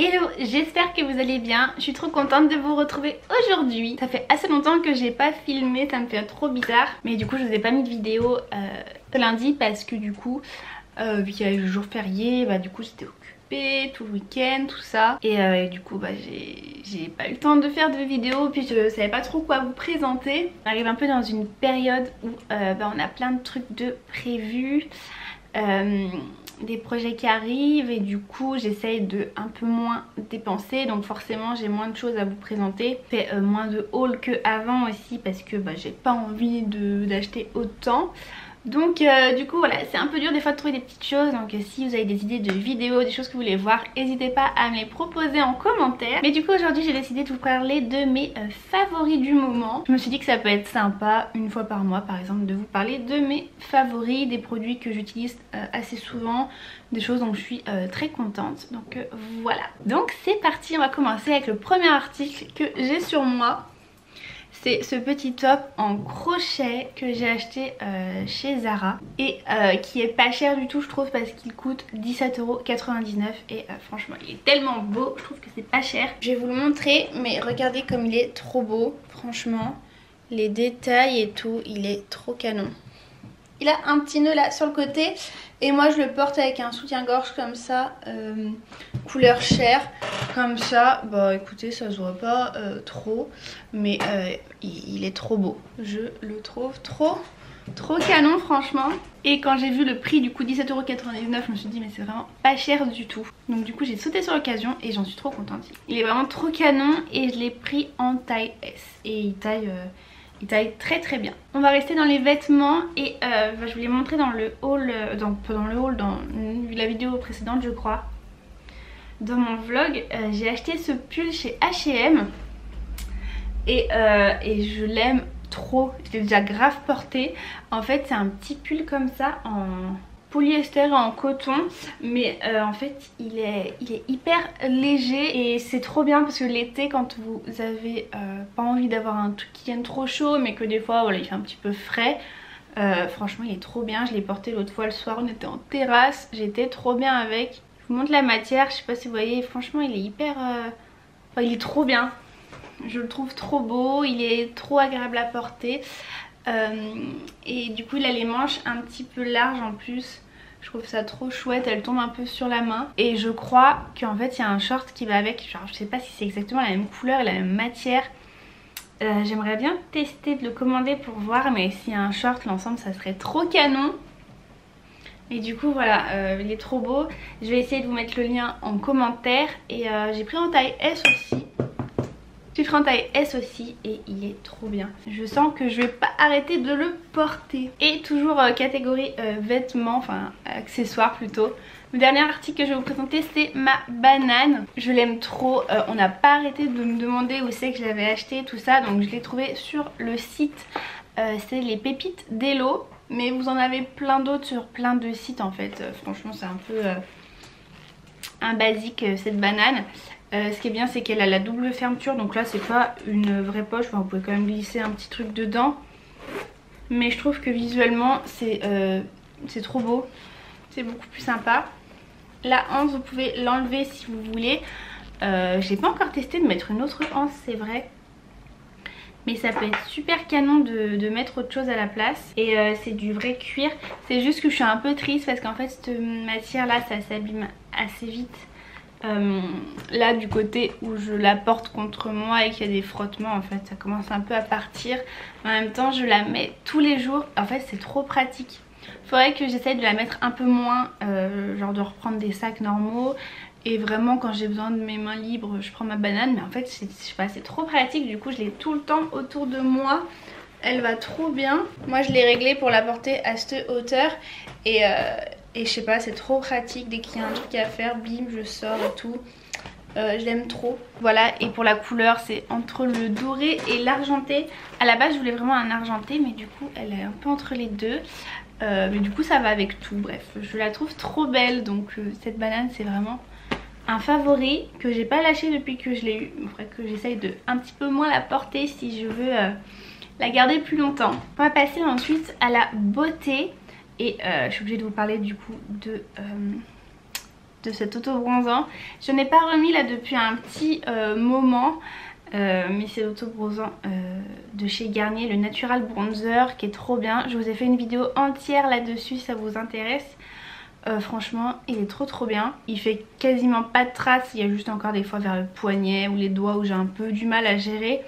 Hello, j'espère que vous allez bien. Je suis trop contente de vous retrouver aujourd'hui. Ça fait assez longtemps que j'ai pas filmé, ça me fait trop bizarre. Mais du coup je vous ai pas mis de vidéo lundi parce que du coup vu qu'il y avait le jour férié, bah du coup j'étais occupée tout le week-end, tout ça. Et du coup bah j'ai pas eu le temps de faire de vidéo, puis je savais pas trop quoi vous présenter. On arrive un peu dans une période où bah, on a plein de trucs de prévus. Des projets qui arrivent et du coup j'essaye de un peu moins dépenser, donc forcément j'ai moins de choses à vous présenter. Je fais moins de haul que avant aussi parce que bah, j'ai pas envie d'acheter autant. Donc du coup voilà, c'est un peu dur des fois de trouver des petites choses. Donc si vous avez des idées de vidéos, des choses que vous voulez voir, n'hésitez pas à me les proposer en commentaire. Mais du coup aujourd'hui j'ai décidé de vous parler de mes favoris du moment. Je me suis dit que ça peut être sympa une fois par mois par exemple de vous parler de mes favoris, des produits que j'utilise assez souvent, des choses dont je suis très contente. Donc voilà, donc c'est parti, on va commencer avec le premier article que j'ai sur moi. C'est ce petit top en crochet que j'ai acheté chez Zara et qui est pas cher du tout je trouve parce qu'il coûte 17,99€ et franchement il est tellement beau, je trouve que c'est pas cher. Je vais vous le montrer mais regardez comme il est trop beau, franchement les détails et tout, il est trop canon. Il a un petit nœud là sur le côté et moi je le porte avec un soutien-gorge comme ça, couleur chair, comme ça. Bah écoutez ça se voit pas trop mais il est trop beau. Je le trouve trop canon franchement. Et quand j'ai vu le prix du coup 17,99€, je me suis dit mais c'est vraiment pas cher du tout. Donc du coup j'ai sauté sur l'occasion et j'en suis trop contente. Il est vraiment trop canon et je l'ai pris en taille S et il taille très très bien. On va rester dans les vêtements et je vous l'ai montré dans le haul, dans la vidéo précédente je crois. Dans mon vlog, j'ai acheté ce pull chez H&M et je l'aime trop. Je l'ai déjà grave porté. En fait c'est un petit pull comme ça en polyester et en coton, mais en fait il est hyper léger et c'est trop bien parce que l'été quand vous avez pas envie d'avoir un truc qui vienne trop chaud mais que des fois voilà il fait un petit peu frais, franchement il est trop bien. Je l'ai porté l'autre fois le soir, on était en terrasse, j'étais trop bien avec. Je vous montre la matière, je sais pas si vous voyez, franchement il est hyper enfin, il est trop bien, je le trouve trop beau, il est trop agréable à porter. Et du coup il a les manches un petit peu larges en plus, je trouve ça trop chouette, elle tombe un peu sur la main et je crois qu'en fait il y a un short qui va avec, genre je sais pas si c'est exactement la même couleur et la même matière. J'aimerais bien tester de le commander pour voir, mais s'il y a un short l'ensemble ça serait trop canon. Et du coup voilà, il est trop beau. Je vais essayer de vous mettre le lien en commentaire. Et j'ai pris en taille S aussi. J'ai pris en taille S aussi et il est trop bien. Je sens que je vais pas arrêter de le porter. Et toujours catégorie vêtements, enfin accessoires plutôt. Le dernier article que je vais vous présenter c'est ma banane. Je l'aime trop, on n'a pas arrêté de me demander où c'est que je l'avais acheté tout ça. Donc je l'ai trouvé sur le site, c'est les pépites d'Hello. Mais vous en avez plein d'autres sur plein de sites en fait. Franchement c'est un peu un basique cette banane. Ce qui est bien c'est qu'elle a la double fermeture, donc là c'est pas une vraie poche, enfin, vous pouvez quand même glisser un petit truc dedans. Mais je trouve que visuellement c'est trop beau, c'est beaucoup plus sympa. La hanse vous pouvez l'enlever si vous voulez. J'ai pas encore testé de mettre une autre hanse c'est vrai. Mais ça peut être super canon de mettre autre chose à la place. Et c'est du vrai cuir. C'est juste que je suis un peu triste parce qu'en fait cette matière là ça s'abîme assez vite. Là du côté où je la porte contre moi et qu'il y a des frottements en fait ça commence un peu à partir. Mais en même temps je la mets tous les jours. En fait c'est trop pratique. Faudrait que j'essaye de la mettre un peu moins, genre de reprendre des sacs normaux. Et vraiment quand j'ai besoin de mes mains libres je prends ma banane. Mais en fait je sais pas, c'est trop pratique. Du coup je l'ai tout le temps autour de moi. Elle va trop bien. Moi je l'ai réglée pour la porter à cette hauteur. Et je sais pas, c'est trop pratique. Dès qu'il y a un truc à faire, bim je sors et tout. Je l'aime trop. Voilà, et pour la couleur c'est entre le doré et l'argenté. À la base je voulais vraiment un argenté mais du coup elle est un peu entre les deux. Mais du coup ça va avec tout. Bref je la trouve trop belle. Donc cette banane c'est vraiment un favori que j'ai pas lâché depuis que je l'ai eu. Il faudrait que j'essaye de un petit peu moins la porter si je veux la garder plus longtemps. On va passer ensuite à la beauté. Et je suis obligée de vous parler du coup de de cet auto-bronzant. Je n'ai pas remis là depuis un petit moment. Mais c'est l'auto-bronzant de chez Garnier, le Natural Bronzer, qui est trop bien. Je vous ai fait une vidéo entière là-dessus si ça vous intéresse. Franchement il est trop bien. Il fait quasiment pas de traces, il y a juste encore des fois vers le poignet ou les doigts où j'ai un peu du mal à gérer.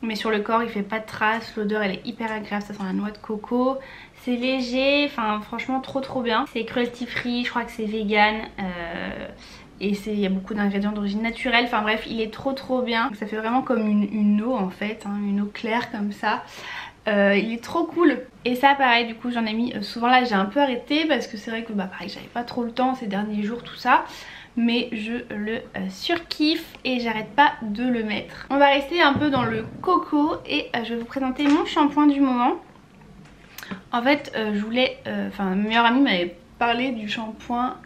Mais sur le corps il fait pas de traces, l'odeur elle est hyper agréable, ça sent la noix de coco. C'est léger, enfin franchement trop bien. C'est cruelty free, je crois que c'est vegan. Et il y a beaucoup d'ingrédients d'origine naturelle, enfin bref il est trop bien. Ça fait vraiment comme une eau en fait, hein, une eau claire comme ça. Il est trop cool. Et ça pareil du coup j'en ai mis souvent. Là j'ai un peu arrêté parce que c'est vrai que pareil j'avais pas trop le temps ces derniers jours tout ça. Mais je le surkiffe et j'arrête pas de le mettre. On va rester un peu dans le coco et je vais vous présenter mon shampoing du moment. En fait je voulais, enfin ma meilleure amie m'avait parlé du shampoing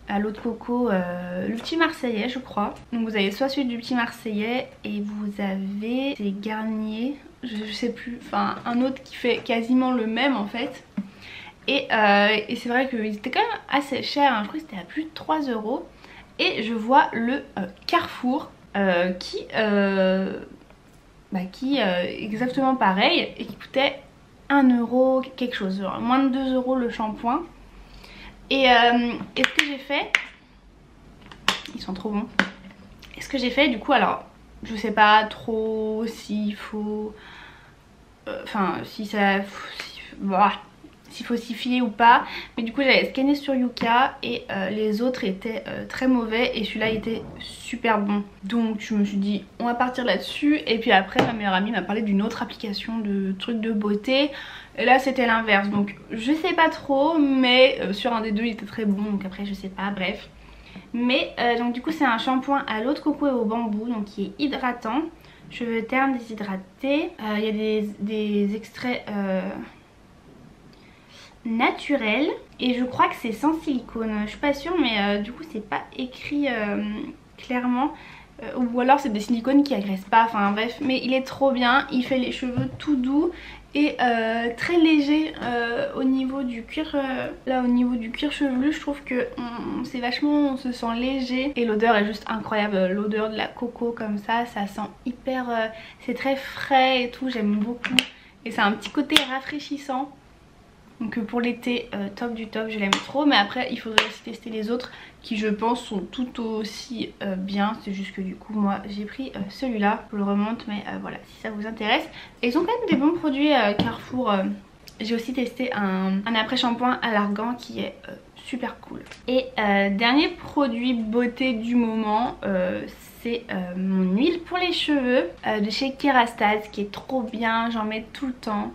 à l'eau de coco, le petit marseillais je crois. Donc vous avez soit celui du petit marseillais et vous avez des Garnier, je sais plus, enfin un autre qui fait quasiment le même en fait. Et c'est vrai qu'ils étaient quand même assez chers, hein. Je crois que c'était à plus de 3 €. Et je vois le Carrefour qui est exactement pareil et qui coûtait 1 € quelque chose, genre moins de 2 € le shampoing. Et ce que j'ai fait, ils sont trop bons. Et ce que j'ai fait du coup, alors je sais pas trop s'il faut, enfin si ça, s'il faut s'y fier ou pas. Mais du coup j'avais scanné sur Yuka et les autres étaient très mauvais et celui-là était super bon. Donc je me suis dit on va partir là-dessus. Et puis après ma meilleure amie m'a parlé d'une autre application de trucs de beauté. Et là c'était l'inverse, donc je sais pas trop, mais sur un des deux il était très bon, donc après je sais pas, bref. Mais donc du coup c'est un shampoing à l'eau de coco et au bambou, donc qui est hydratant, cheveux ternes déshydratés. Il y a des extraits naturels et je crois que c'est sans silicone, je suis pas sûre, mais du coup c'est pas écrit clairement. Ou alors c'est des silicones qui agressent pas, enfin bref, mais il est trop bien, il fait les cheveux tout doux et très léger au niveau du cuir. Là au niveau du cuir chevelu je trouve que c'est vachement, on se sent léger et l'odeur est juste incroyable. L'odeur de la coco comme ça sent hyper, c'est très frais et tout, j'aime beaucoup. Et c'est un petit côté rafraîchissant. Donc pour l'été, top du top, je l'aime trop. Mais après il faudrait aussi tester les autres qui je pense sont tout aussi bien. C'est juste que du coup moi j'ai pris celui-là. Je le remonte mais voilà si ça vous intéresse. Et ils ont quand même des bons produits Carrefour. J'ai aussi testé un après-shampoing à l'argan qui est super cool. Et dernier produit beauté du moment, c'est mon huile pour les cheveux de chez Kérastase qui est trop bien, j'en mets tout le temps.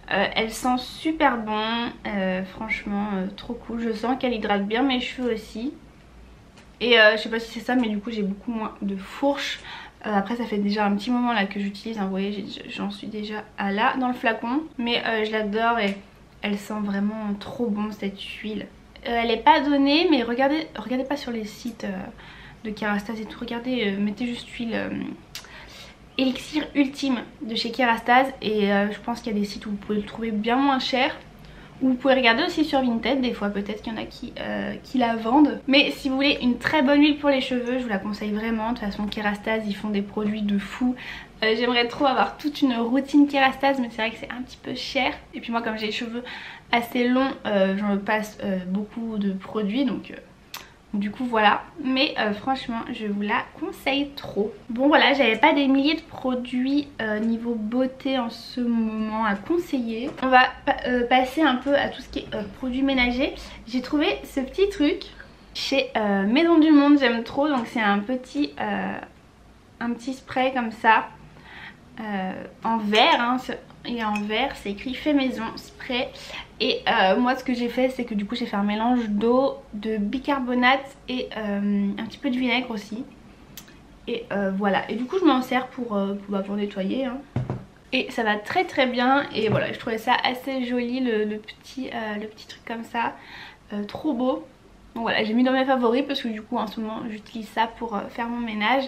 Elle sent super bon, franchement trop cool. Je sens qu'elle hydrate bien mes cheveux aussi. Et je sais pas si c'est ça mais du coup j'ai beaucoup moins de fourches. Après ça fait déjà un petit moment là que j'utilise, hein, vous voyez j'en suis déjà à là dans le flacon. Mais je l'adore et elle sent vraiment trop bon cette huile. Elle est pas donnée mais regardez pas sur les sites de Kérastase et tout. Regardez, mettez juste huile... Élixir ultime de chez Kérastase et je pense qu'il y a des sites où vous pouvez le trouver bien moins cher. Ou vous pouvez regarder aussi sur Vinted, des fois peut-être qu'il y en a qui la vendent. Mais si vous voulez une très bonne huile pour les cheveux, je vous la conseille vraiment. De toute façon Kérastase ils font des produits de fou. J'aimerais trop avoir toute une routine Kérastase mais c'est vrai que c'est un petit peu cher. Et puis moi comme j'ai les cheveux assez longs, j'en passe beaucoup de produits donc... Du coup voilà, mais franchement je vous la conseille trop. Bon voilà, j'avais pas des milliers de produits niveau beauté en ce moment à conseiller. On va passer un peu à tout ce qui est produits ménagers. J'ai trouvé ce petit truc chez Maison du Monde, j'aime trop. Donc c'est un petit spray comme ça en verre, hein. Il est en verre, c'est écrit fait maison spray. Et moi ce que j'ai fait c'est que du coup j'ai fait un mélange d'eau, de bicarbonate et un petit peu de vinaigre aussi. Et voilà, et du coup je m'en sers pour nettoyer, hein. Et ça va très bien et voilà, je trouvais ça assez joli le petit truc comme ça, trop beau. Donc voilà, j'ai mis dans mes favoris parce que du coup en ce moment j'utilise ça pour faire mon ménage.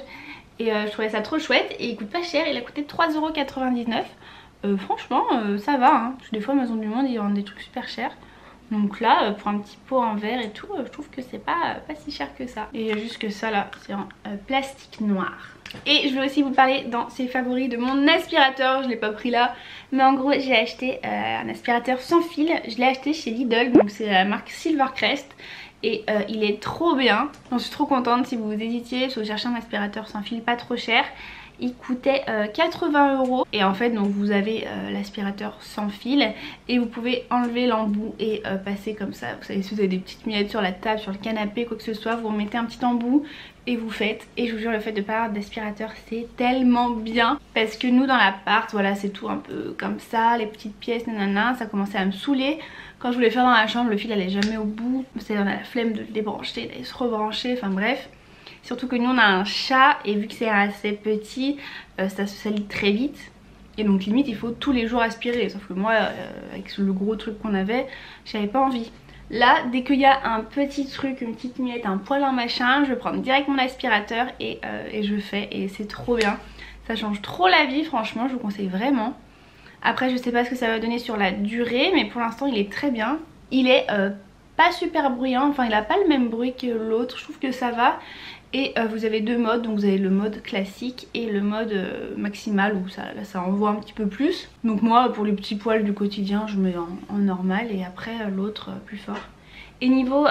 Et je trouvais ça trop chouette et il coûte pas cher, il a coûté 3,99 €. Franchement ça va, hein. Parce que des fois Maison du Monde ils vendent des trucs super chers. Donc là pour un petit pot en verre et tout, je trouve que c'est pas si cher que ça. Et juste que ça là c'est en plastique noir. Et je vais aussi vous parler dans ces favoris de mon aspirateur. Je l'ai pas pris là, mais en gros j'ai acheté un aspirateur sans fil. Je l'ai acheté chez Lidl, donc c'est la marque Silvercrest. Et il est trop bien. J'en suis trop contente. Si vous hésitiez, si vous cherchez un aspirateur sans fil pas trop cher, il coûtait 80 €. Et en fait donc vous avez l'aspirateur sans fil et vous pouvez enlever l'embout et passer comme ça. Vous savez, si vous avez des petites miettes sur la table, sur le canapé, quoi que ce soit, vous remettez un petit embout et vous faites. Et je vous jure, le fait de pas avoir d'aspirateur c'est tellement bien, parce que nous dans l'appart, voilà, c'est tout un peu comme ça, les petites pièces, nanana, ça commençait à me saouler. Quand je voulais faire dans la chambre, le fil allait jamais au bout, on a la flemme de le débrancher, d'aller se rebrancher, enfin bref. Surtout que nous on a un chat et vu que c'est assez petit, ça se salit très vite. Et donc limite il faut tous les jours aspirer. Sauf que moi avec le gros truc qu'on avait, j'avais pas envie. Là dès qu'il y a un petit truc, une petite miette, un poil, un machin, je prends direct mon aspirateur et je fais. Et c'est trop bien. Ça change trop la vie, franchement, je vous conseille vraiment. Après je sais pas ce que ça va donner sur la durée, mais pour l'instant il est très bien. Il est pas super bruyant, enfin il a pas le même bruit que l'autre, je trouve que ça va. Et vous avez deux modes, donc vous avez le mode classique et le mode maximal où là, ça envoie un petit peu plus. Donc moi pour les petits poils du quotidien je mets en normal et après l'autre plus fort. Et niveau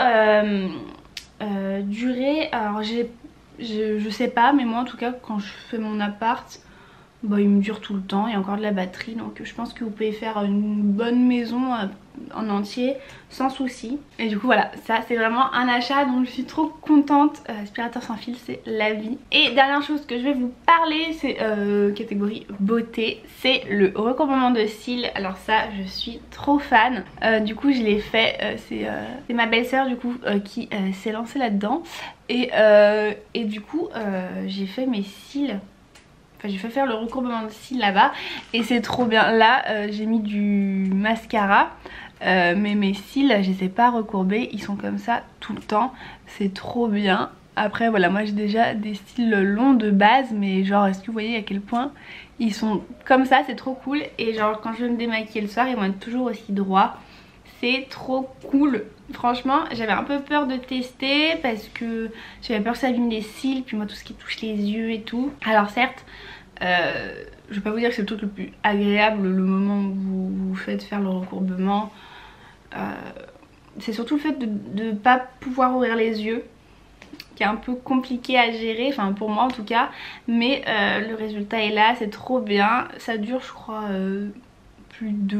durée, alors je sais pas, mais moi en tout cas quand je fais mon appart, bah, il me dure tout le temps, il y a encore de la batterie, donc je pense que vous pouvez faire une bonne maison en entier sans souci. Et du coup voilà, ça c'est vraiment un achat dont je suis trop contente. Aspirateur sans fil, c'est la vie. Et dernière chose que je vais vous parler, c'est catégorie beauté, c'est le recourbement de cils. Alors ça je suis trop fan. Du coup je l'ai fait, c'est ma belle-sœur du coup qui s'est lancée là-dedans. Et du coup j'ai fait mes cils. Enfin, j'ai fait faire le recourbement de cils là-bas et c'est trop bien. Là j'ai mis du mascara mais mes cils je les ai pas recourbés, ils sont comme ça tout le temps, c'est trop bien. Après voilà, moi j'ai déjà des cils longs de base, mais genre est-ce que vous voyez à quel point ils sont comme ça, c'est trop cool. Et genre quand je vais me démaquiller le soir ils vont être toujours aussi droits, c'est trop cool. Franchement j'avais un peu peur de tester parce que j'avais peur que ça abîme les cils, puis moi tout ce qui touche les yeux et tout. Alors certes je vais pas vous dire que c'est le truc le plus agréable le moment où vous faites faire le recourbement, c'est surtout le fait de pas pouvoir ouvrir les yeux qui est un peu compliqué à gérer, enfin pour moi en tout cas, mais le résultat est là, c'est trop bien. Ça dure je crois plus de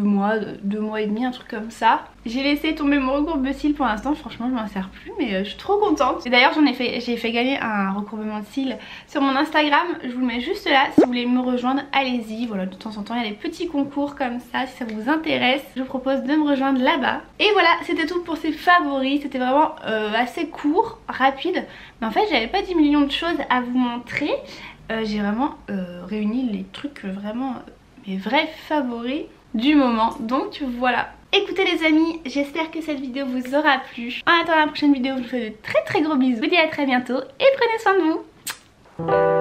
2 mois et demi, un truc comme ça. J'ai laissé tomber mon recourbe-cils pour l'instant, franchement je m'en sers plus, mais je suis trop contente. Et d'ailleurs j'ai fait gagner un recourbement de cils sur mon Instagram, je vous le mets juste là, si vous voulez me rejoindre allez-y. Voilà, de temps en temps il y a des petits concours comme ça, si ça vous intéresse je vous propose de me rejoindre là-bas. Et voilà, c'était tout pour ces favoris, c'était vraiment assez court, rapide, mais en fait j'avais pas 10 millions de choses à vous montrer. J'ai vraiment réuni les trucs vraiment mes vrais favoris du moment, donc voilà. Écoutez les amis, j'espère que cette vidéo vous aura plu. En attendant la prochaine vidéo, je vous fais de très gros bisous. Je vous dis à très bientôt et prenez soin de vous.